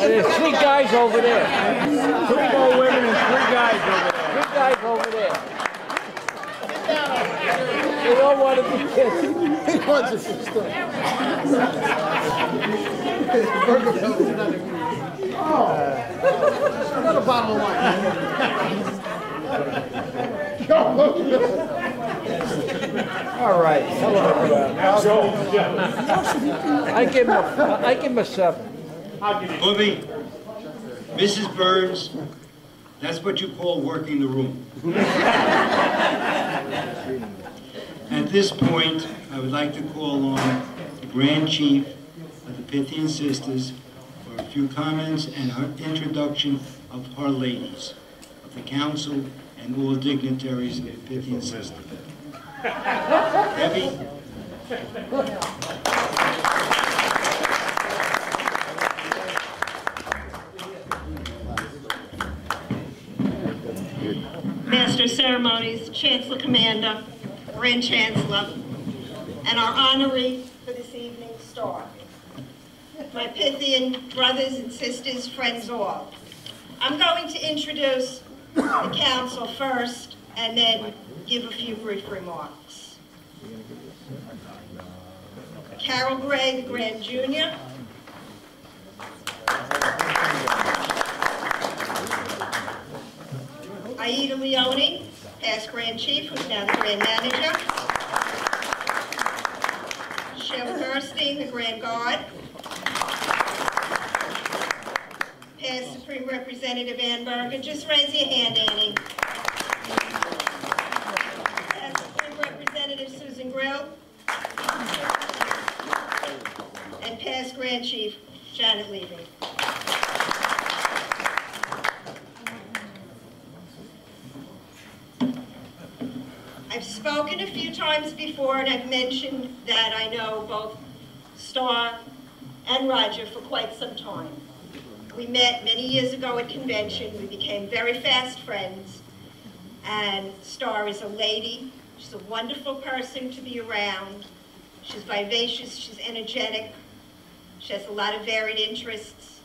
There's 3 guys over there. 3 more women and 3 guys over there. 3 guys over there. They all want to be kissed. He wants us to stop. Another bottle of wine. All right. I give him a 7. Bobby, Mrs. Burns, that's what you call working the room. At this point, I would like to call on the Grand Chief of the Pythian Sisters for a few comments and her introduction of her ladies, of the council and all dignitaries of the Pythian Sisters. Debbie? Master of Ceremonies, Chancellor Commander, Grand Chancellor, and our honoree for this evening, Starr. My Pythian brothers and sisters, friends all. I'm going to introduce the council first and then give a few brief remarks. Carol Gray, the Grand Junior. Aida Leone, past Grand Chief, who's now the Grand Manager. Shel Gerstein, the Grand Guard. Past Supreme Representative Ann Berger. Just raise your hand, Annie. Past Supreme Representative Susan Grill. And past Grand Chief Janet Levy. I've spoken a few times before, and I've mentioned that I know both Starr and Roger for quite some time. We met many years ago at convention. We became very fast friends. And Starr is a lady. She's a wonderful person to be around. She's vivacious. She's energetic. She has a lot of varied interests.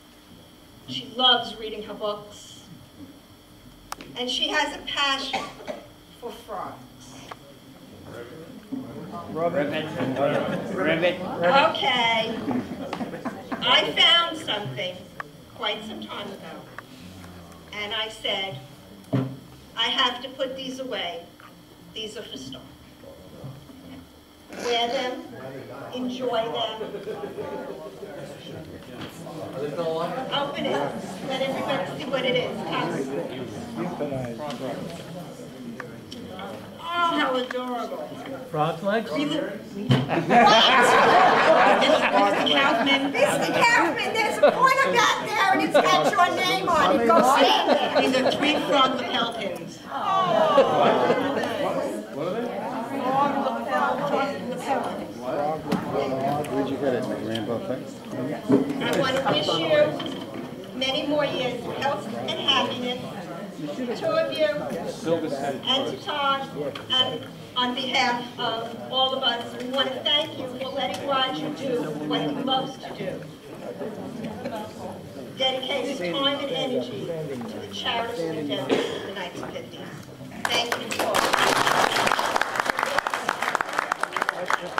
She loves reading her books. And she has a passion for frogs. Ribbit. Okay. I found something quite some time ago. And I said, I have to put these away. These are for Starr. Wear them. Enjoy them. Open it. Let everybody see what it is. Oh, how adorable. Frog legs? Mr. Kaufman. Mr. Kaufman, there's a pointer back there and it's got your name on it. Go stand there. These are 3 frog lapel pins. Oh. What are they? Frog lapel pins. Where'd you get it? Rainbow thing? I want to wish you many more years of health and happiness. The 2 of you, and to Todd, and on behalf of all of us, we want to thank you for letting Roger do what he loves to do. Dedicating time and energy to the charitable endeavors of the Knights of Pythian. Thank you all.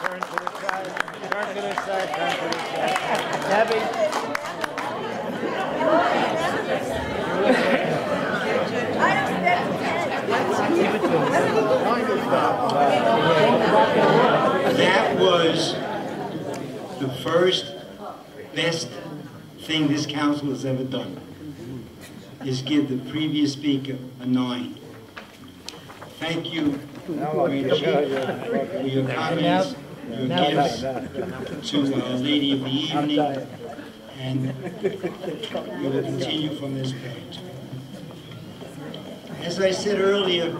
Turn to the side. Turn to the side. Turn to the side. Debbie. That was the first best thing this council has ever done, is give the previous speaker a 9. Thank you, Grand Chief, for your comments, your gifts to Our Lady of the Evening, and we will continue from this point. As I said earlier,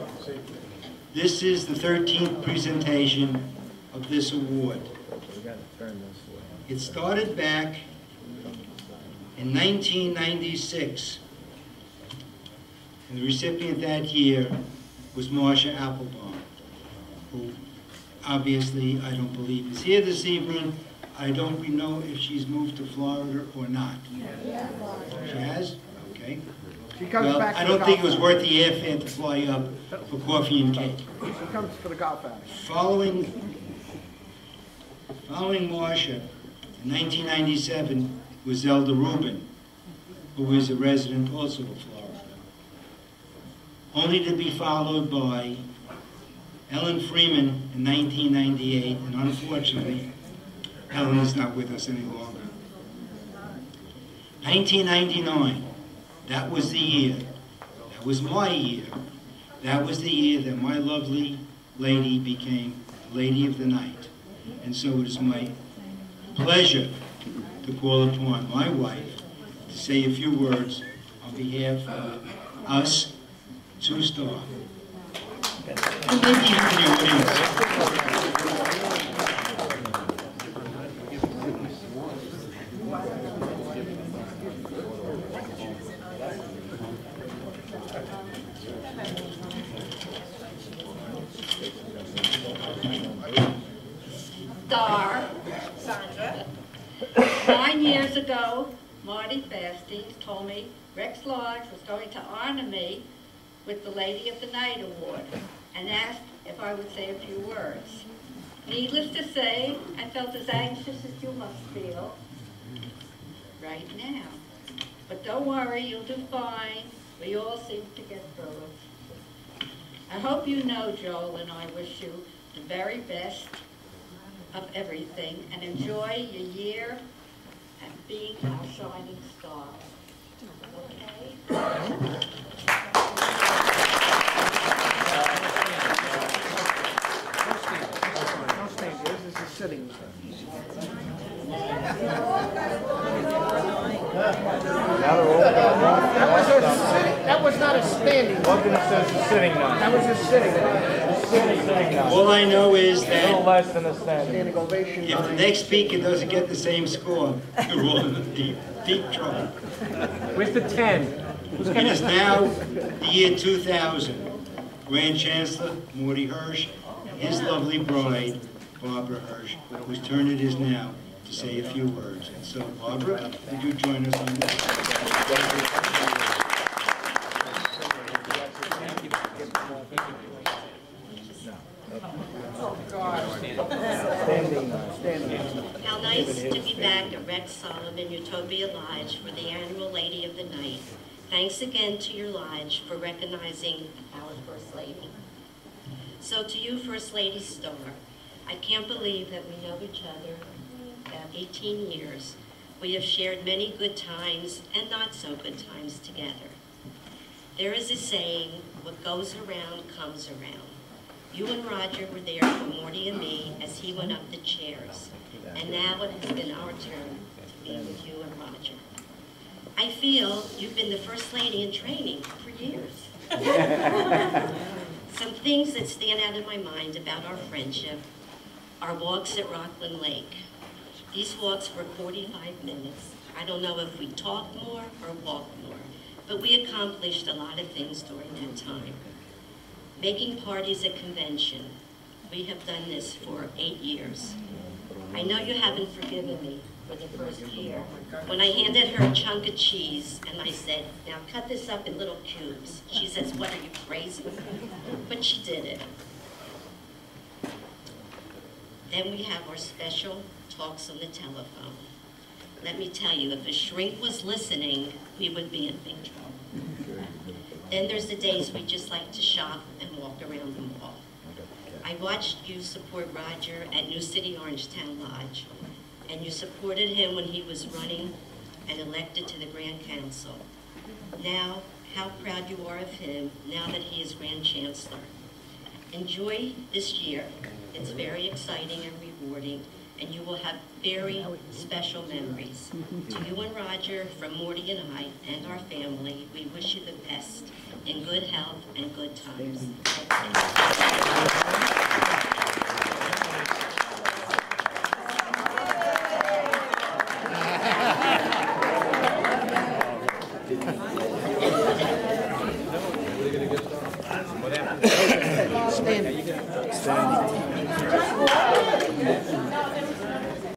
this is the 13th presentation of this award. It started back in 1996, and the recipient that year was Marsha Applebaum. obviously, I don't believe is here this evening. I don't know if she's moved to Florida or not. She has? Okay. She comes Well, back I for don't the think it golf was worth the airfare to fly up for coffee and cake. outing. She comes for the golf outing. Following Marcia, in 1997 was Zelda Rubin, who was a resident also of Florida. Only to be followed by Ellen Freeman in 1998, and unfortunately, Ellen is not with us any longer. 1999, that was the year. That was my year. That was the year that my lovely lady became Lady of the Night. And so it is my pleasure to call upon my wife to say a few words on behalf of us, to Starr. And maybe you in the audience. Starr, Sandra. 9 years ago, Marty Fastings told me Rex Lodge was going to honor me with the Lady of the Night Award and asked if I would say a few words. Needless to say, I felt as anxious as you must feel right now. But don't worry, you'll do fine. We all seem to get through it. I hope you know, Joel, and I wish you the very best of everything, and enjoy your year at being our shining star. Okay? Don't stand here. This is sitting. That was not a standing. Look at it says a sitting now. That was just sitting. Sitting now. All I know is A little that less than a standing. Standing ovation. if the next speaker doesn't get the same score, you're all in deep, deep trouble. Where's the 10? It is now the year 2000. Grand Chancellor Morty Hirsch, his lovely bride, Barbara Hirsch, whose turn it is now to say a few words. And so, Barbara, would you join us on this? How nice to be back at Rex Solomon Utopia Lodge for the annual Lady of the Night. Thanks again to your lodge for recognizing our First Lady. So to you, First Lady Starr, I can't believe that we know each other about 18 years. We have shared many good times and not so good times together. There is a saying, what goes around comes around. You and Roger were there for Morty and me as he went up the chairs. And now it has been our turn to be with you and Roger. I feel you've been the First Lady in training for years. Some things that stand out in my mind about our friendship are walks at Rockland Lake. These walks were 45 minutes. I don't know if we talked more or walked more, but we accomplished a lot of things during that time. Making parties at convention. We have done this for 8 years. I know you haven't forgiven me for the first year. When I handed her a chunk of cheese and I said, now cut this up in little cubes. She says, what, are you crazy? But she did it. Then we have our special talks on the telephone. Let me tell you, if a shrink was listening, we would be in big trouble. Then there's the days we just like to shop and walk around the mall. I watched you support Roger at New City Orangetown Lodge, and you supported him when he was running and elected to the Grand Council. Now, how proud you are of him now that he is Grand Chancellor. Enjoy this year. It's very exciting and rewarding, and you will have very special memories. To you and Roger, from Morty and I, and our family, we wish you the best in good health and good times. Standing.